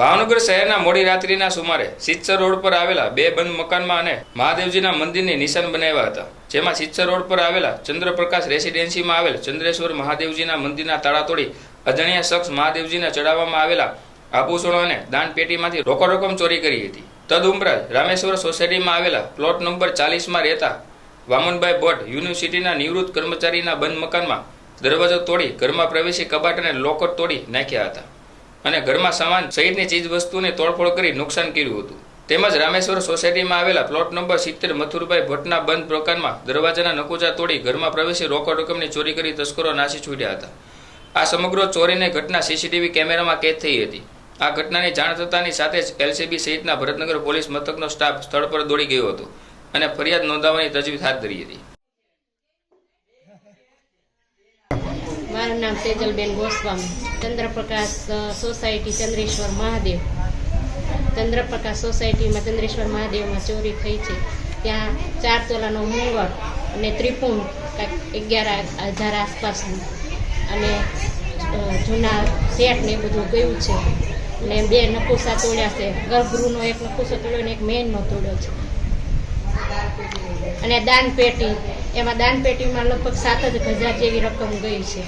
ભાવનગર શહેરના મોડી રાત્રિના સુમારે સિત્સર રોડ પર આવેલા બે બંધ મકાનમાં અને મહાદેવજીના મંદિરને નિશાન બનાવ્યા હતા, જેમાં સિત્સર રોડ પર આવેલા ચંદ્રપ્રકાશ રેસિડેન્સીમાં આવેલ ચંદ્રેશ્વર મહાદેવજીના મંદિરના તાળા તોડી અજાણ્યા શખ્સ મહાદેવજીને ચડાવવામાં આવેલા આભૂષણો અને દાનપેટીમાંથી રોકડ રકમ ચોરી કરી હતી। તદુપરાંત રામેશ્વર સોસાયટીમાં આવેલા પ્લોટ નંબર 40માં રહેતા વામનભાઈ ભટ્ટ યુનિવર્સિટીના નિવૃત્ત કર્મચારીના બંધ મકાનમાં દરવાજો તોડી ઘરમાં પ્રવેશી કબાટ અને લોકર તોડી નાખ્યા હતા અને ઘરમાં સામાન સહિતની ચીજ વસ્તુને તોડફોડ કરી નુકસાન કર્યું હતું। તેમજ રામેશ્વર સોસાયટીમાં આવેલા પ્લોટ નંબર 70 મથુરભાઈ ભટ્ટના બંધ મકાનમાં દરવાજાના નકુચા તોડી ઘરમાં પ્રવેશી રોકડ રકમની ચોરી કરી તસ્કરો નાસી છૂટ્યા હતા। આ સમગ્ર ચોરીની ઘટના સીસીટીવી કેમેરામાં કેદ થઈ હતી। આ ઘટનાની જાણ થતાની સાથે જ એલસીબી સહિતના ભરતનગર પોલીસ મથકનો સ્ટાફ સ્થળ પર દોડી ગયો હતો અને ફરિયાદ નોંધાવવાની તજવીજ હાથ ધરી હતી। મારું નામ સેજલબેન ગોસ્વામી, ચંદ્રપ્રકાશ સોસાયટી ચંદ્રેશ્વર મહાદેવ। ચંદ્રપ્રકાશ સોસાયટીમાં ચંદ્રેશ્વર મહાદેવમાં ચોરી થઈ છે। ત્યાં 4 તોલાનો મુંગર અને ત્રિપુંડ 11,000 આસપાસનું અને જૂના સેટ ને બધું ગયું છે અને 2 નકુસા તોડ્યા છે। ગર્ભગૃહનો એક નકુસો તોડ્યો અને એક મેઇનનો તોડ્યો છે અને દાનપેટી, એમાં દાનપેટીમાં લગભગ 7,000 જેવી રકમ ગઈ છે।